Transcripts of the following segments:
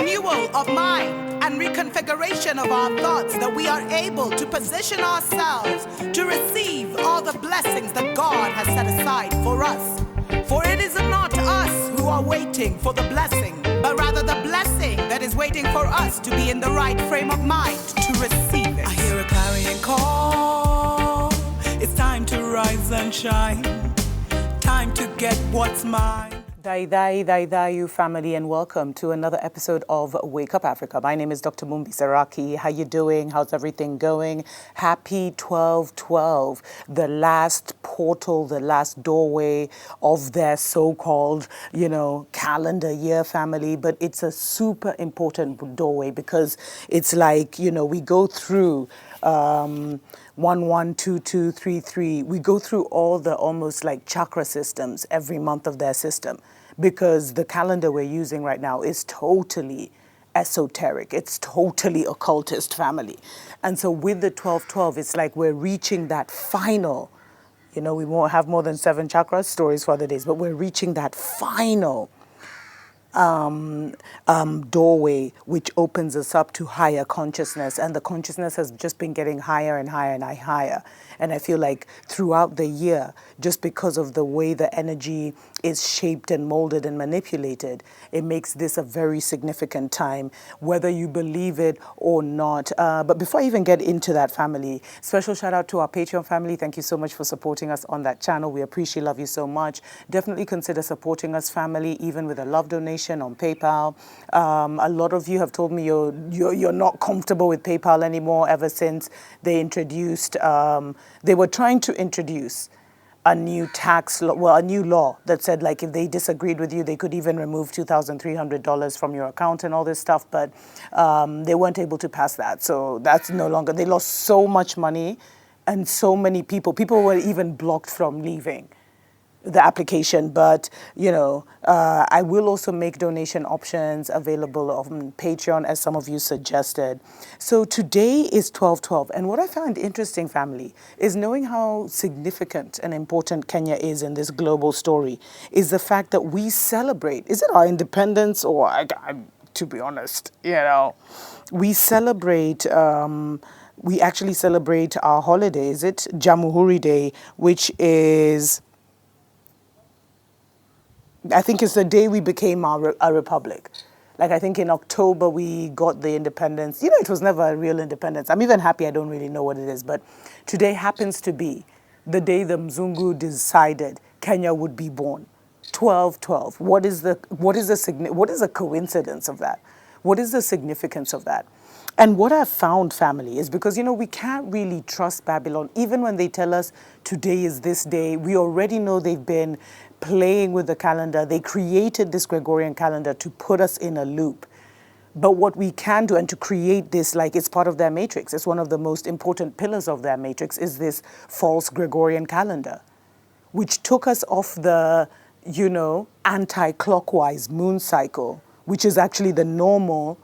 renewal of mind and reconfiguration of our thoughts that we are able to position ourselves to receive all the blessings that God has set aside for us. For it is not us who are waiting for the blessing, but rather the blessing that is waiting for us to be in the right frame of mind to receive it. I hear a clarion call. It's time to rise and shine. Time to get what's mine. Dai, you family, and welcome to another episode of Wake Up Africa. My name is Dr. Mumbi Saraki. How you doing? How's everything going? Happy 12/12, the last portal, the last doorway of their so-called, calendar year, family. But it's a super important doorway because it's like, we go through 1, 1, 2, 2, 3, 3. We go through all the almost like chakra systems every month of their system because the calendar we're using right now is totally esoteric. It's totally occultist, family. And so with the 12/12, it's like we're reaching that final, we won't have more than 7 chakras, stories for other days, but we're reaching that final doorway which opens us up to higher consciousness, and the consciousness has just been getting higher and higher and higher. And I feel like throughout the year, just because of the way the energy is shaped and molded and manipulated, it makes this a very significant time, whether you believe it or not. But before I even get into that, family, special shout out to our Patreon family. Thank you so much for supporting us on that channel. We appreciate, love you so much. Definitely consider supporting us, family, even with a love donation on PayPal. A lot of you have told me you're not comfortable with PayPal anymore ever since they introduced, they were trying to introduce a new tax law, a new law that said like if they disagreed with you, they could even remove $2,300 from your account and all this stuff. But they weren't able to pass that. So that's no longer, they lost so much money and so many people were even blocked from leaving the application. But I will also make donation options available on Patreon, as some of you suggested. So today is 12/12, and what I find interesting, family, is knowing how significant and important Kenya is in this global story is the fact that we celebrate, is it our independence, or to be honest, we celebrate we actually celebrate our holiday. Is it Jamhuri Day, which is, I think it's the day we became a republic. Like, I think in October we got the independence. It was never a real independence. I'm even happy I don't really know what it is. But today happens to be the day the Mzungu decided Kenya would be born. 12/12. What is the coincidence of that? What is the significance of that? And what I've found, family, is because, we can't really trust Babylon. Even when they tell us today is this day, we already know they've been playing with the calendar. They created this Gregorian calendar to put us in a loop. But what we can do, and to create this, like it's part of their matrix, it's one of the most important pillars of their matrix, is this false Gregorian calendar, which took us off the, anti-clockwise moon cycle, which is actually the normal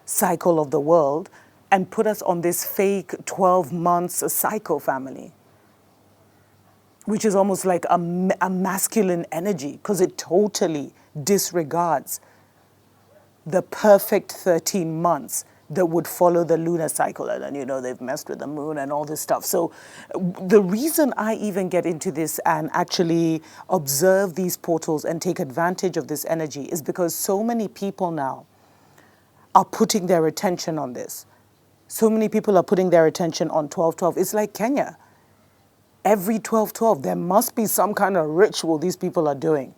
cycle of the world, and put us on this fake 12 months cycle, family, which is almost like a masculine energy, because it totally disregards the perfect 13 months that would follow the lunar cycle. And then, they've messed with the moon and all this stuff. So the reason I even get into this and actually observe these portals and take advantage of this energy is because so many people now are putting their attention on this. So many people are putting their attention on 12/12. It's like Kenya. Every 12/12, there must be some kind of ritual these people are doing,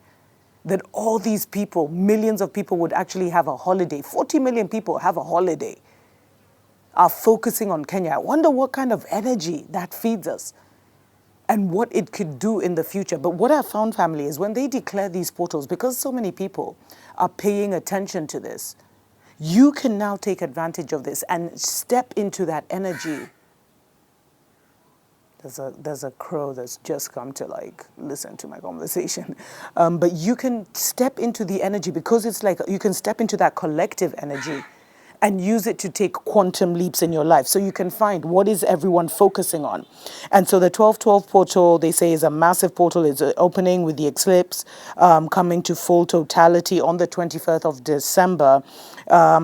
that all these people, millions of people, would actually have a holiday. 40 million people have a holiday, are focusing on Kenya. I wonder what kind of energy that feeds us and what it could do in the future. But what I found, family, is when they declare these portals, because so many people are paying attention to this, you can now take advantage of this and step into that energy. There's a crow that's just come to listen to my conversation. But you can step into the energy, because it's like you can step into that collective energy and use it to take quantum leaps in your life. So you can find what is everyone focusing on. And so the 1212 portal, they say, is a massive portal. It's opening with the eclipse coming to full totality on the 21st of December.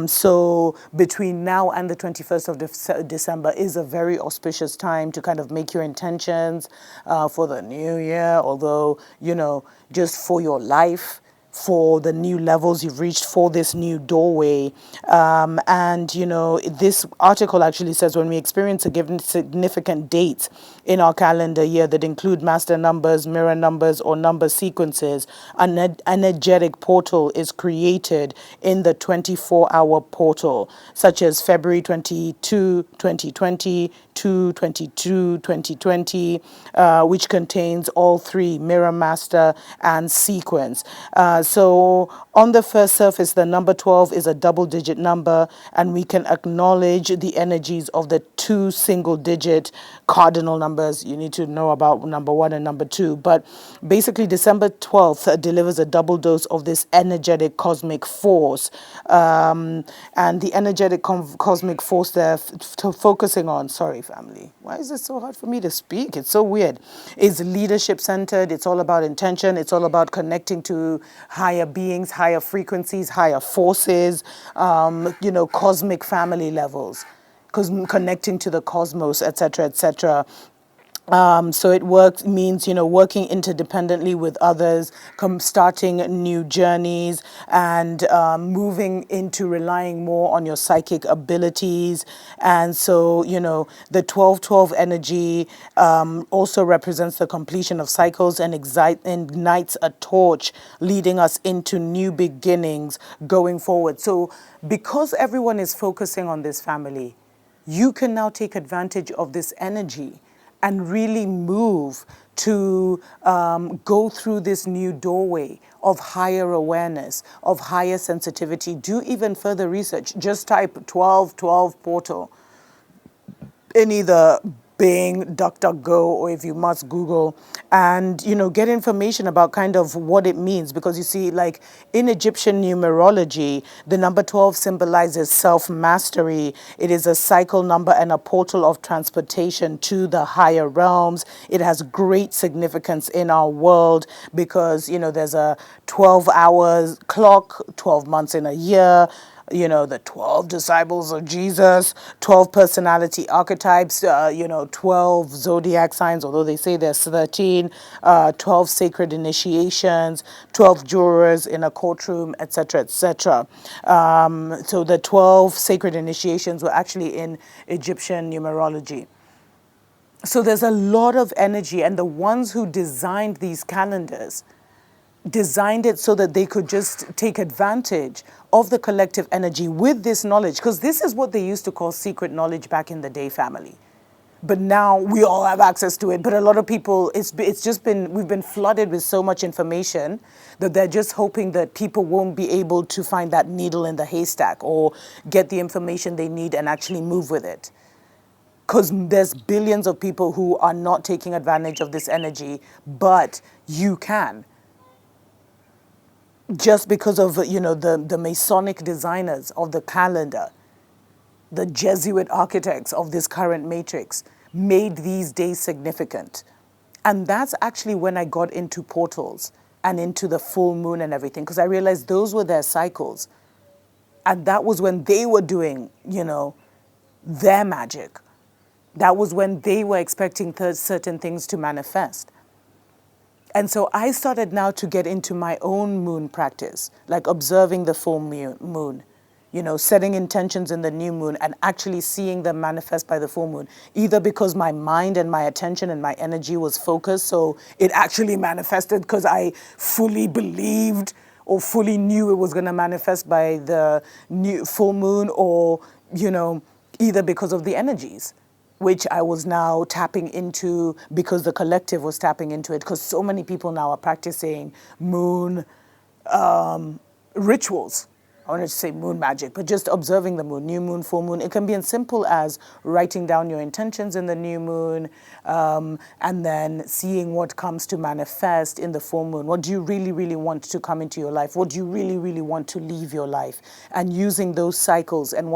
So between now and the 21st of December is a very auspicious time to kind of make your intentions for the new year, although, just for your life, for the new levels you've reached, for this new doorway. And, this article actually says when we experience a given significant date in our calendar year that include master numbers, mirror numbers, or number sequences, an energetic portal is created in the 24-hour portal, such as February 22, 2020, 222 2020, which contains all three, mirror, master, and sequence. So on the first surface, the number 12 is a double-digit number, and we can acknowledge the energies of the two single-digit cardinal numbers. You need to know about number 1 and number 2. But basically, December 12th delivers a double dose of this energetic cosmic force. And the energetic cosmic force they're focusing on, sorry, family, why is it so hard for me to speak? It's so weird. It's leadership-centered. It's all about intention. It's all about connecting to higher beings, higher frequencies, higher forces, cosmic family levels, connecting to the cosmos, etc., etc. So it means, working interdependently with others, starting new journeys, and moving into relying more on your psychic abilities. And so, the 1212 energy also represents the completion of cycles and ignites a torch, leading us into new beginnings going forward. So because everyone is focusing on this family, you can now take advantage of this energy and really move to go through this new doorway of higher awareness, of higher sensitivity. Do even further research. Just type 1212 portal in either Bing, DuckDuckGo, or if you must Google, and get information about kind of what it means. Because you see, like in Egyptian numerology, the number 12 symbolizes self-mastery. It is a cycle number and a portal of transportation to the higher realms. It has great significance in our world because there's a 12-hour clock, 12 months in a year. The 12 disciples of Jesus, 12 personality archetypes, 12 zodiac signs, although they say there's 13, 12 sacred initiations, 12 jurors in a courtroom, etc., etc. So the 12 sacred initiations were actually in Egyptian numerology. So there's a lot of energy, and the ones who designed these calendars designed it so that they could just take advantage of the collective energy with this knowledge, because this is what they used to call secret knowledge back in the day, family. But now we all have access to it. But a lot of people, we've been flooded with so much information that they're just hoping that people won't be able to find that needle in the haystack or get the information they need and actually move with it. Because there's billions of people who are not taking advantage of this energy, but you can. Just because of, the Masonic designers of the calendar, the Jesuit architects of this current matrix made these days significant. And that's actually when I got into portals and into the full moon and everything, because I realized those were their cycles. And that was when they were doing, their magic. That was when they were expecting certain things to manifest. And so I started now to get into my own moon practice, like observing the full moon, setting intentions in the new moon and actually seeing them manifest by the full moon, either because my mind and my attention and my energy was focused, so it actually manifested because I fully believed or fully knew it was going to manifest by the new full moon, or, either because of the energies, which I was now tapping into because the collective was tapping into it, because so many people now are practicing moon rituals I wanted to say moon magic, but just observing the moon, new moon, full moon. It can be as simple as writing down your intentions in the new moon, and then seeing what comes to manifest in the full moon. What do you really, really want to come into your life? What do you really, really want to leave your life? And using those cycles and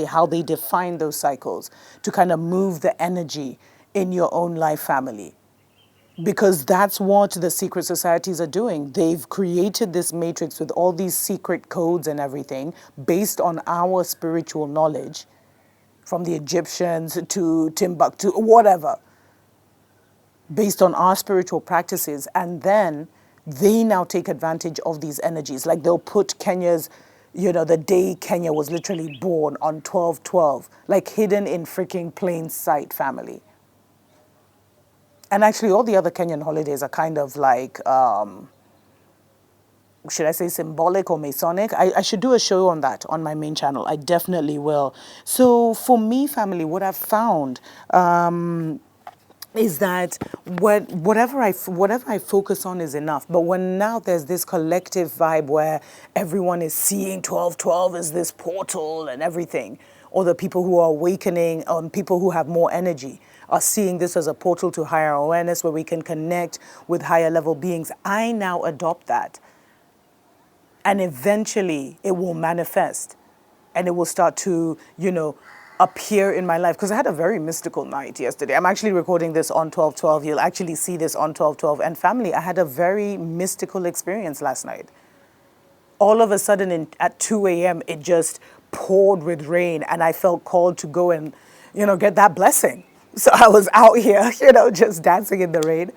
how they define those cycles to kind of move the energy in your own life family. Because that's what the secret societies are doing. They've created this matrix with all these secret codes and everything based on our spiritual knowledge, from the Egyptians to Timbuktu, whatever, based on our spiritual practices. And then they now take advantage of these energies. Like they'll put Kenya's, the day Kenya was literally born on 12/12, like hidden in freaking plain sight, family. And actually, all the other Kenyan holidays are kind of like, should I say symbolic or Masonic? I should do a show on that on my main channel. I definitely will. So for me, family, what I've found is that whatever I focus on is enough. But when now there's this collective vibe where everyone is seeing 12/12 as this portal and everything, or the people who are awakening, people who have more energy, are seeing this as a portal to higher awareness where we can connect with higher level beings. I now adopt that. And eventually it will manifest and it will start to, appear in my life. Because I had a very mystical night yesterday. I'm actually recording this on 12/12. You'll actually see this on 12/12. And family, I had a very mystical experience last night. All of a sudden at 2 a.m., it just poured with rain and I felt called to go and, get that blessing. So I was out here, just dancing in the rain.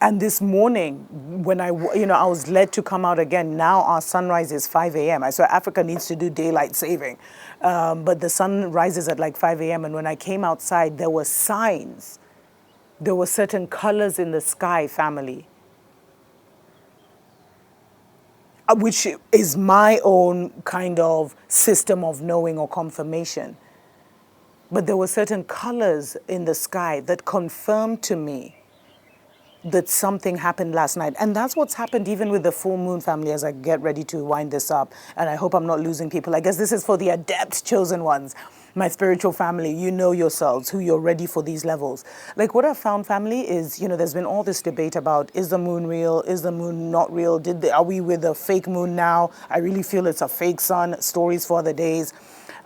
And this morning, when I was led to come out again, now our sunrise is 5 a.m. I swear Africa needs to do daylight saving. But the sun rises at like 5 a.m. And when I came outside, there were signs. There were certain colors in the sky, family, which is my own kind of system of knowing or confirmation. But there were certain colors in the sky that confirmed to me that something happened last night. And that's what's happened even with the full moon, family, as I get ready to wind this up. And I hope I'm not losing people. I guess this is for the adept chosen ones. My spiritual family, you know yourselves, who you're ready for these levels. Like what I've found, family, is, there's been all this debate about, is the moon real? Is the moon not real? Are we with a fake moon now? I really feel it's a fake sun. Stories for other days.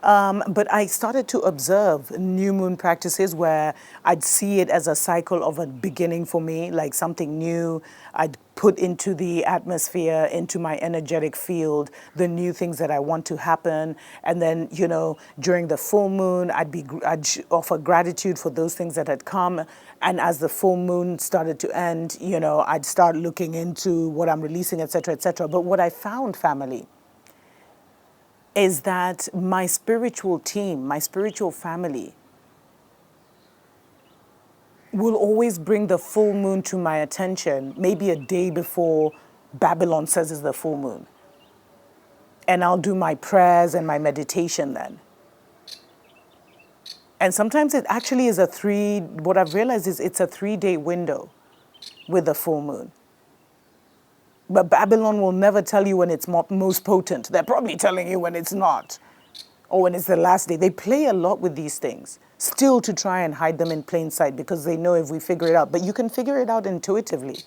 But I started to observe new moon practices where I'd see it as a cycle of a beginning for me, like something new. I'd put into the atmosphere, into my energetic field, the new things that I want to happen. And then, during the full moon, I'd offer gratitude for those things that had come. And as the full moon started to end, I'd start looking into what I'm releasing, et cetera, et cetera. But what I found, family, is that my spiritual team, my spiritual family, will always bring the full moon to my attention, maybe a day before Babylon says it's the full moon. And I'll do my prayers and my meditation then. And sometimes it actually is what I've realized is it's a 3-day window with the full moon. But Babylon will never tell you when it's most potent. They're probably telling you when it's not, or when it's the last day. They play a lot with these things, still to try and hide them in plain sight, because they know if we figure it out. But you can figure it out intuitively.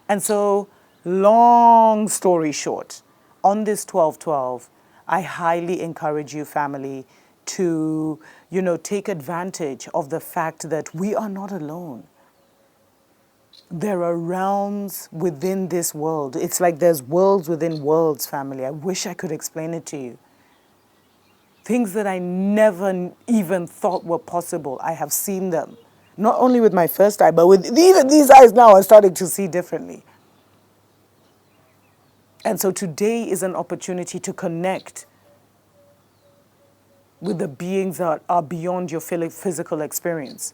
And so, long story short, on this 12/12, I highly encourage you, family, to, take advantage of the fact that we are not alone. There are realms within this world. It's like there's worlds within worlds, family. I wish I could explain it to you. Things that I never even thought were possible. I have seen them. Not only with my first eye, but with even these eyes now are starting to see differently. And so today is an opportunity to connect with the beings that are beyond your physical experience.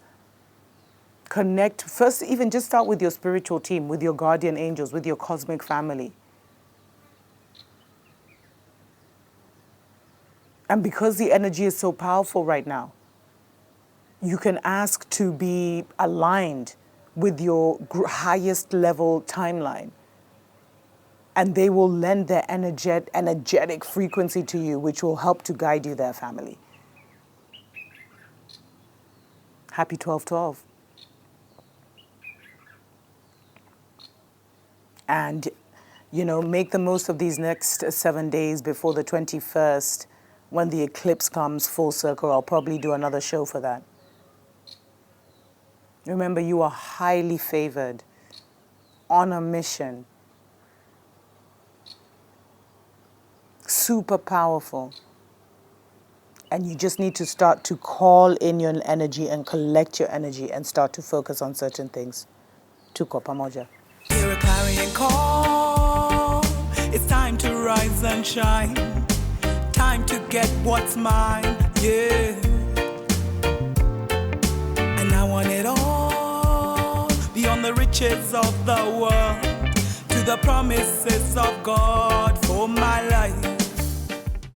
Connect, first even just start with your spiritual team, with your guardian angels, with your cosmic family. And because the energy is so powerful right now, you can ask to be aligned with your highest level timeline and they will lend their energetic frequency to you, which will help to guide you there, family. Happy 12/12. And, make the most of these next 7 days before the 21st, when the eclipse comes full circle. I'll probably do another show for that. Remember, you are highly favored, on a mission, super powerful. And you just need to start to call in your energy and collect your energy and start to focus on certain things. Tuko pamoja. Hear a clarion call. It's time to rise and shine. Time to get what's mine. Yeah. And I want it all. Beyond the riches of the world, to the promises of God for my life.